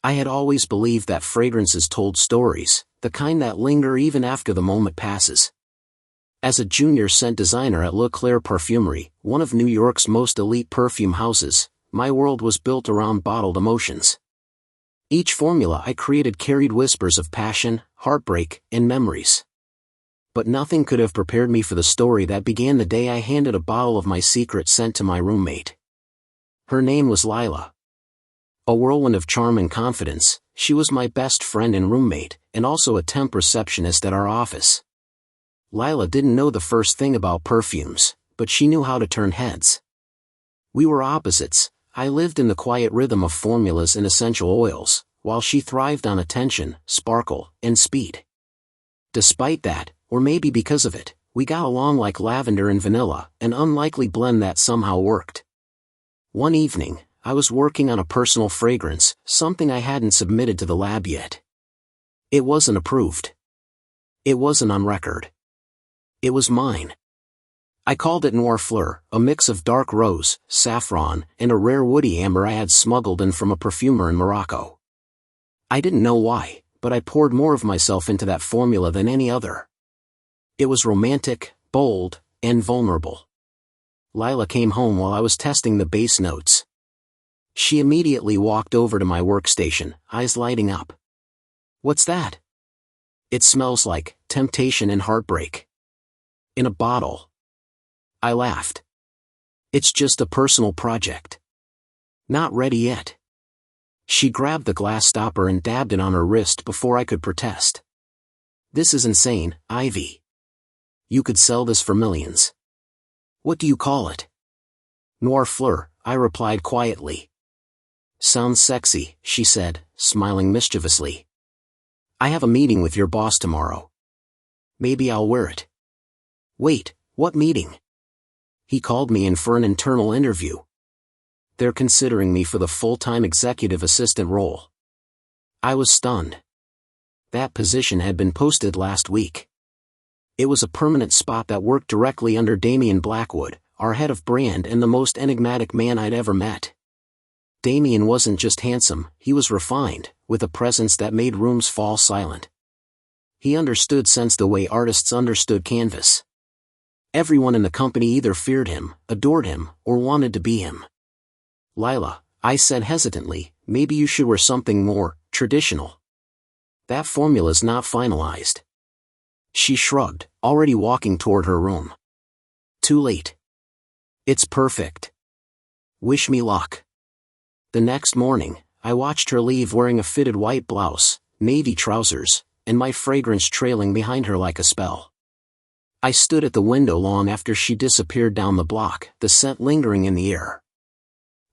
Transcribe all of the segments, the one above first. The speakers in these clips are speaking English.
I had always believed that fragrances told stories, the kind that linger even after the moment passes. As a junior scent designer at Le Claire Parfumerie, one of New York's most elite perfume houses, my world was built around bottled emotions. Each formula I created carried whispers of passion, heartbreak, and memories. But nothing could have prepared me for the story that began the day I handed a bottle of my secret scent to my roommate. Her name was Lila. A whirlwind of charm and confidence, she was my best friend and roommate, and also a temp receptionist at our office. Lila didn't know the first thing about perfumes, but she knew how to turn heads. We were opposites. I lived in the quiet rhythm of formulas and essential oils, while she thrived on attention, sparkle, and speed. Despite that, or maybe because of it, we got along like lavender and vanilla, an unlikely blend that somehow worked. One evening, I was working on a personal fragrance, something I hadn't submitted to the lab yet. It wasn't approved. It wasn't on record. It was mine. I called it Noir Fleur, a mix of dark rose, saffron, and a rare woody amber I had smuggled in from a perfumer in Morocco. I didn't know why, but I poured more of myself into that formula than any other. It was romantic, bold, and vulnerable. Lila came home while I was testing the base notes. She immediately walked over to my workstation, eyes lighting up. "What's that?" "It smells like temptation and heartbreak. In a bottle." I laughed. "It's just a personal project. Not ready yet." She grabbed the glass stopper and dabbed it on her wrist before I could protest. "This is insane, Ivy. You could sell this for millions." "What do you call it?" "Noir Fleur," I replied quietly. "Sounds sexy," she said, smiling mischievously. "I have a meeting with your boss tomorrow. Maybe I'll wear it." "Wait, what meeting?" "He called me in for an internal interview. They're considering me for the full-time executive assistant role." I was stunned. That position had been posted last week. It was a permanent spot that worked directly under Damien Blackwood, our head of brand and the most enigmatic man I'd ever met. Damien wasn't just handsome, he was refined, with a presence that made rooms fall silent. He understood scents the way artists understood canvas. Everyone in the company either feared him, adored him, or wanted to be him. "Lila," I said hesitantly, "maybe you should wear something more traditional. That formula's not finalized." She shrugged, already walking toward her room. "Too late. It's perfect. Wish me luck." The next morning, I watched her leave wearing a fitted white blouse, navy trousers, and my fragrance trailing behind her like a spell. I stood at the window long after she disappeared down the block, the scent lingering in the air.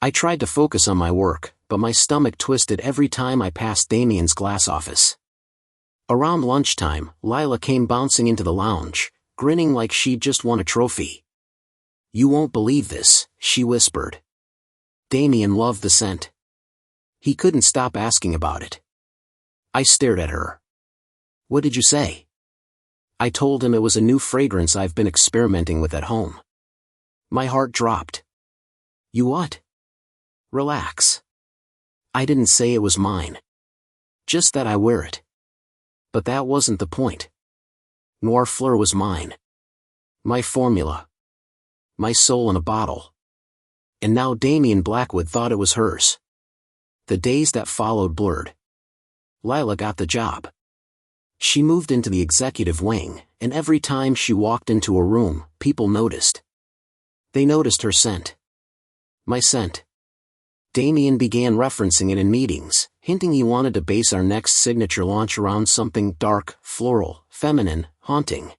I tried to focus on my work, but my stomach twisted every time I passed Damien's glass office. Around lunchtime, Lila came bouncing into the lounge, grinning like she'd just won a trophy. "You won't believe this," she whispered. Damien loved the scent. He couldn't stop asking about it. I stared at her. "What did you say?" I told him it was a new fragrance I've been experimenting with at home. My heart dropped. "You what?" "Relax. I didn't say it was mine. Just that I wear it." But that wasn't the point. Noir Fleur was mine. My formula. My soul in a bottle. And now Damien Blackwood thought it was hers. The days that followed blurred. Lila got the job. She moved into the executive wing, and every time she walked into a room, people noticed. They noticed her scent. My scent. Damien began referencing it in meetings, hinting he wanted to base our next signature launch around something dark, floral, feminine, haunting.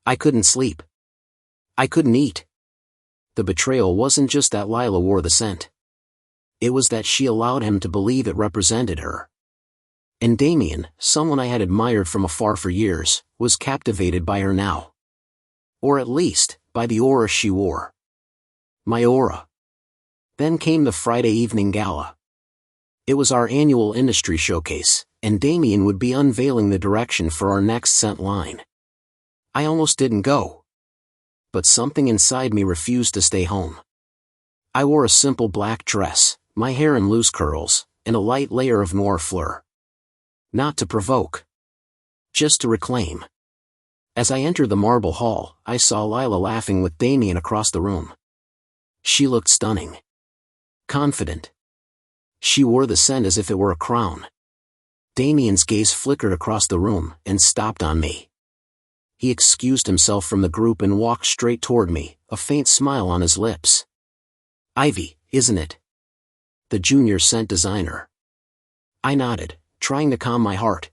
I couldn't sleep. I couldn't eat. The betrayal wasn't just that Lila wore the scent. It was that she allowed him to believe it represented her. And Damien, someone I had admired from afar for years, was captivated by her now. Or at least, by the aura she wore. My aura. Then came the Friday evening gala. It was our annual industry showcase, and Damien would be unveiling the direction for our next scent line. I almost didn't go. But something inside me refused to stay home. I wore a simple black dress, my hair in loose curls, and a light layer of noir fleur. Not to provoke. Just to reclaim. As I entered the marble hall, I saw Lila laughing with Damien across the room. She looked stunning. Confident. She wore the scent as if it were a crown. Damien's gaze flickered across the room and stopped on me. He excused himself from the group and walked straight toward me, a faint smile on his lips. Ivy, isn't it? The junior scent designer. I nodded, trying to calm my heart.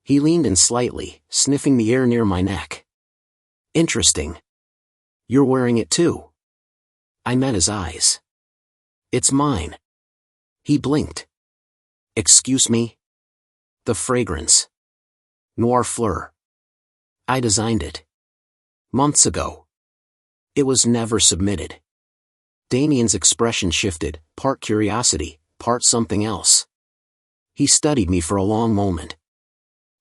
He leaned in slightly, sniffing the air near my neck. Interesting. You're wearing it too. I met his eyes. It's mine. He blinked. Excuse me? The fragrance. Noir fleur. I designed it. Months ago. It was never submitted. Damien's expression shifted, part curiosity, part something else. He studied me for a long moment.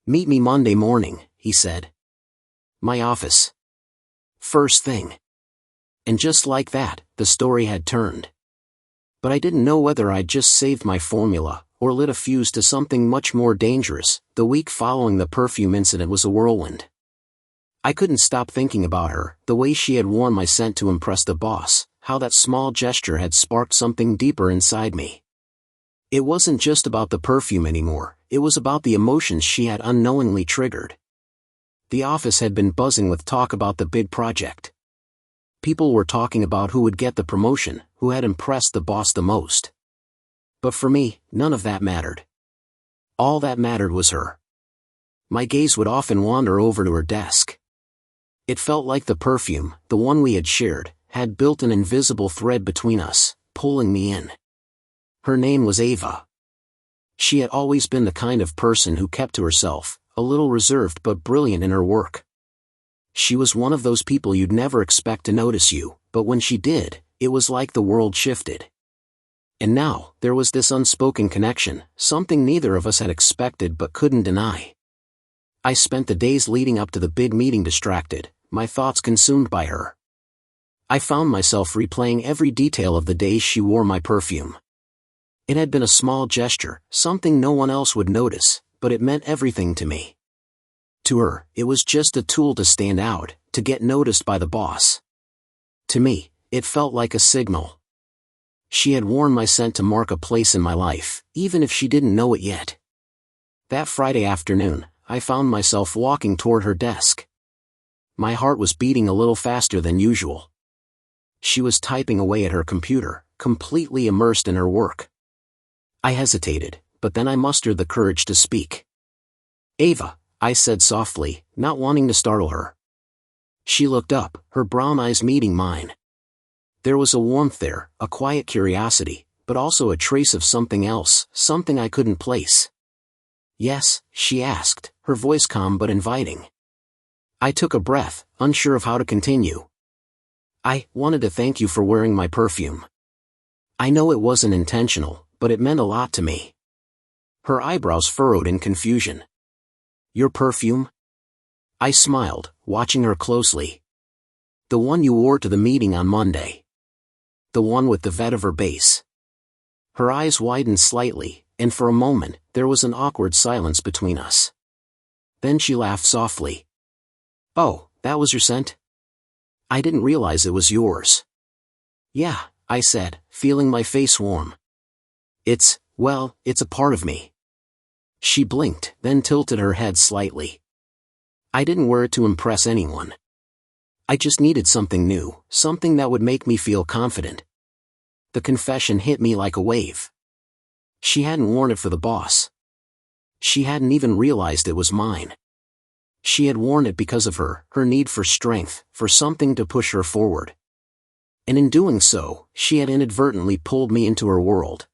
Meet me Monday morning, he said. My office. First thing. And just like that, the story had turned. But I didn't know whether I'd just saved my formula, or lit a fuse to something much more dangerous. The week following the perfume incident was a whirlwind. I couldn't stop thinking about her, the way she had worn my scent to impress the boss, how that small gesture had sparked something deeper inside me. It wasn't just about the perfume anymore, it was about the emotions she had unknowingly triggered. The office had been buzzing with talk about the big project. People were talking about who would get the promotion, who had impressed the boss the most. But for me, none of that mattered. All that mattered was her. My gaze would often wander over to her desk. It felt like the perfume, the one we had shared, had built an invisible thread between us, pulling me in. Her name was Ava. She had always been the kind of person who kept to herself, a little reserved but brilliant in her work. She was one of those people you'd never expect to notice you, but when she did, it was like the world shifted. And now, there was this unspoken connection, something neither of us had expected but couldn't deny. I spent the days leading up to the big meeting distracted, my thoughts consumed by her. I found myself replaying every detail of the days she wore my perfume. It had been a small gesture, something no one else would notice, but it meant everything to me. To her, it was just a tool to stand out, to get noticed by the boss. To me, it felt like a signal. She had worn my scent to mark a place in my life, even if she didn't know it yet. That Friday afternoon, I found myself walking toward her desk. My heart was beating a little faster than usual. She was typing away at her computer, completely immersed in her work. I hesitated, but then I mustered the courage to speak. Ava, I said softly, not wanting to startle her. She looked up, her brown eyes meeting mine. There was a warmth there, a quiet curiosity, but also a trace of something else, something I couldn't place. Yes, she asked, her voice calm but inviting. I took a breath, unsure of how to continue. I wanted to thank you for wearing my perfume. I know it wasn't intentional, but it meant a lot to me. Her eyebrows furrowed in confusion. Your perfume? I smiled, watching her closely. The one you wore to the meeting on Monday. The one with the vetiver base. Her eyes widened slightly, and for a moment, there was an awkward silence between us. Then she laughed softly. Oh, that was your scent? I didn't realize it was yours. Yeah, I said, feeling my face warm. It's a part of me. She blinked, then tilted her head slightly. I didn't wear it to impress anyone. I just needed something new, something that would make me feel confident. The confession hit me like a wave. She hadn't worn it for the boss. She hadn't even realized it was mine. She had worn it because of her need for strength, for something to push her forward. And in doing so, she had inadvertently pulled me into her world.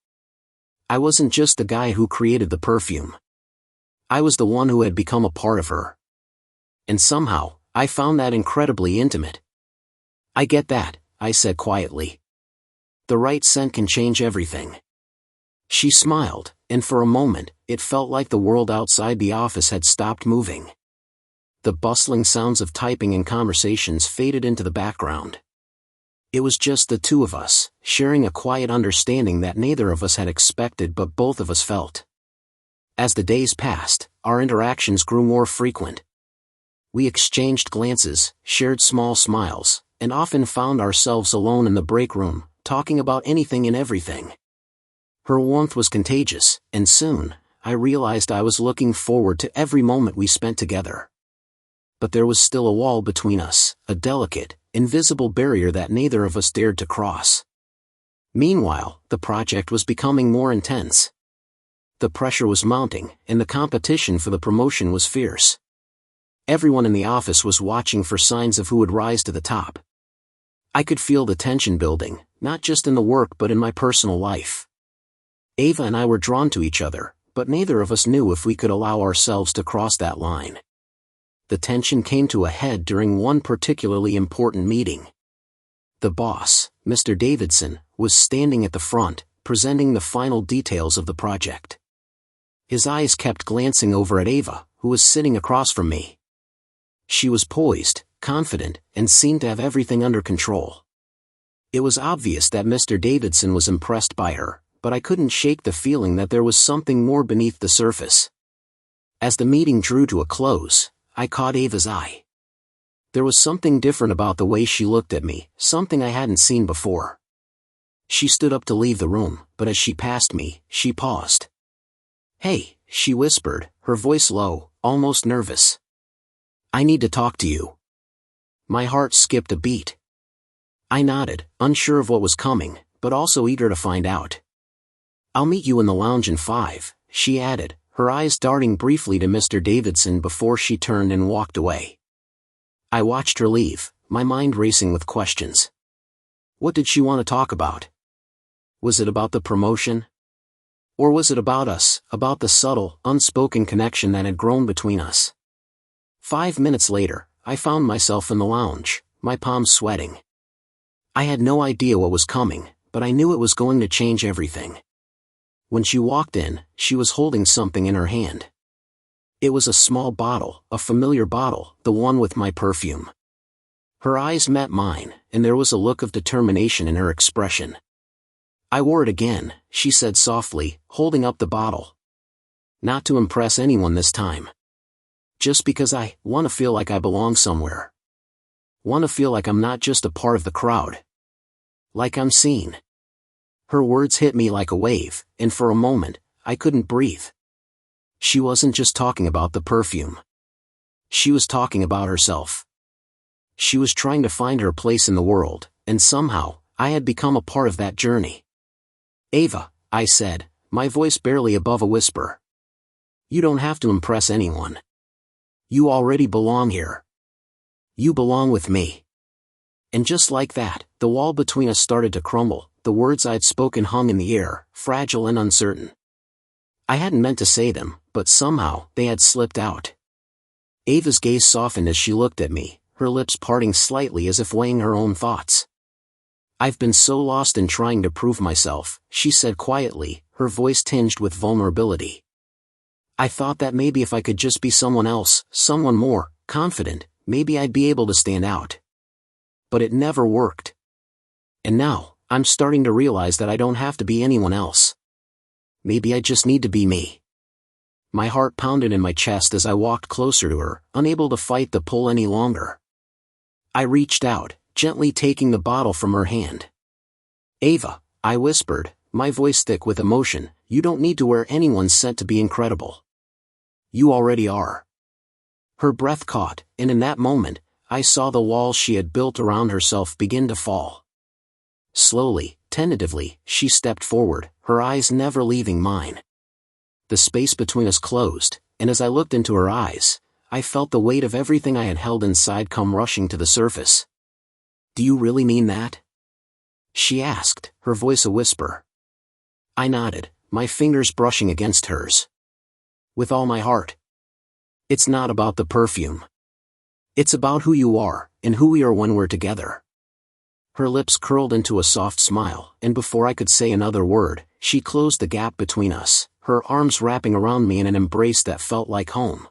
I wasn't just the guy who created the perfume. I was the one who had become a part of her. And somehow, I found that incredibly intimate. I get that, I said quietly. The right scent can change everything. She smiled, and for a moment, it felt like the world outside the office had stopped moving. The bustling sounds of typing and conversations faded into the background. It was just the two of us, sharing a quiet understanding that neither of us had expected but both of us felt. As the days passed, our interactions grew more frequent. We exchanged glances, shared small smiles, and often found ourselves alone in the break room, talking about anything and everything. Her warmth was contagious, and soon, I realized I was looking forward to every moment we spent together. But there was still a wall between us, a delicate, invisible barrier that neither of us dared to cross. Meanwhile, the project was becoming more intense. The pressure was mounting, and the competition for the promotion was fierce. Everyone in the office was watching for signs of who would rise to the top. I could feel the tension building, not just in the work but in my personal life. Ava and I were drawn to each other, but neither of us knew if we could allow ourselves to cross that line. The tension came to a head during one particularly important meeting. The boss, Mr. Davidson, was standing at the front, presenting the final details of the project. His eyes kept glancing over at Ava, who was sitting across from me. She was poised, confident, and seemed to have everything under control. It was obvious that Mr. Davidson was impressed by her, but I couldn't shake the feeling that there was something more beneath the surface. As the meeting drew to a close, I caught Ava's eye. There was something different about the way she looked at me, something I hadn't seen before. She stood up to leave the room, but as she passed me, she paused. "Hey," she whispered, her voice low, almost nervous. "I need to talk to you." My heart skipped a beat. I nodded, unsure of what was coming, but also eager to find out. "I'll meet you in the lounge in 5, she added, her eyes darting briefly to Mr. Davidson before she turned and walked away. I watched her leave, my mind racing with questions. What did she want to talk about? Was it about the promotion? Or was it about us, about the subtle, unspoken connection that had grown between us? 5 minutes later, I found myself in the lounge, my palms sweating. I had no idea what was coming, but I knew it was going to change everything. When she walked in, she was holding something in her hand. It was a small bottle, a familiar bottle, the one with my perfume. Her eyes met mine, and there was a look of determination in her expression. "I wore it again," she said softly, holding up the bottle. "Not to impress anyone this time. Just because I want to feel like I belong somewhere. Want to feel like I'm not just a part of the crowd. Like I'm seen." Her words hit me like a wave, and for a moment, I couldn't breathe. She wasn't just talking about the perfume. She was talking about herself. She was trying to find her place in the world, and somehow, I had become a part of that journey. "Ava," I said, my voice barely above a whisper. "You don't have to impress anyone. You already belong here. You belong with me." And just like that, the wall between us started to crumble. The words I'd spoken hung in the air, fragile and uncertain. I hadn't meant to say them, but somehow, they had slipped out. Ava's gaze softened as she looked at me, her lips parting slightly as if weighing her own thoughts. "I've been so lost in trying to prove myself," she said quietly, her voice tinged with vulnerability. "I thought that maybe if I could just be someone else, someone more confident, maybe I'd be able to stand out. But it never worked. And now, I'm starting to realize that I don't have to be anyone else. Maybe I just need to be me." My heart pounded in my chest as I walked closer to her, unable to fight the pull any longer. I reached out, gently taking the bottle from her hand. "Ava," I whispered, my voice thick with emotion, "you don't need to wear anyone's scent to be incredible. You already are." Her breath caught, and in that moment, I saw the walls she had built around herself begin to fall. Slowly, tentatively, she stepped forward, her eyes never leaving mine. The space between us closed, and as I looked into her eyes, I felt the weight of everything I had held inside come rushing to the surface. "Do you really mean that?" she asked, her voice a whisper. I nodded, my fingers brushing against hers. "With all my heart. It's not about the perfume. It's about who you are, and who we are when we're together." Her lips curled into a soft smile, and before I could say another word, she closed the gap between us, her arms wrapping around me in an embrace that felt like home.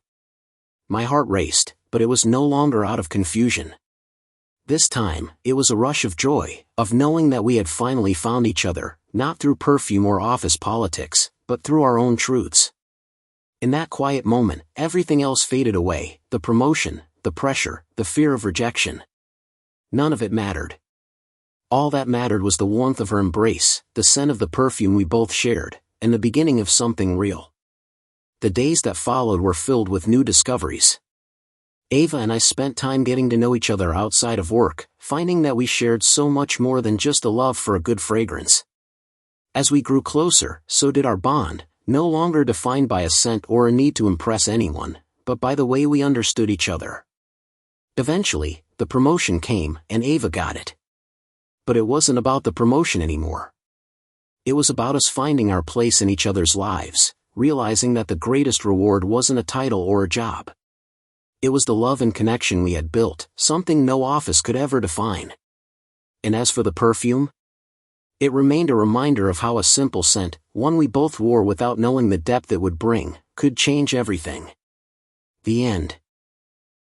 My heart raced, but it was no longer out of confusion. This time, it was a rush of joy, of knowing that we had finally found each other, not through perfume or office politics, but through our own truths. In that quiet moment, everything else faded away, the promotion, the pressure, the fear of rejection. None of it mattered. All that mattered was the warmth of her embrace, the scent of the perfume we both shared, and the beginning of something real. The days that followed were filled with new discoveries. Ava and I spent time getting to know each other outside of work, finding that we shared so much more than just a love for a good fragrance. As we grew closer, so did our bond, no longer defined by a scent or a need to impress anyone, but by the way we understood each other. Eventually, the promotion came, and Ava got it. But it wasn't about the promotion anymore. It was about us finding our place in each other's lives, realizing that the greatest reward wasn't a title or a job. It was the love and connection we had built, something no office could ever define. And as for the perfume, it remained a reminder of how a simple scent, one we both wore without knowing the depth it would bring, could change everything. The end.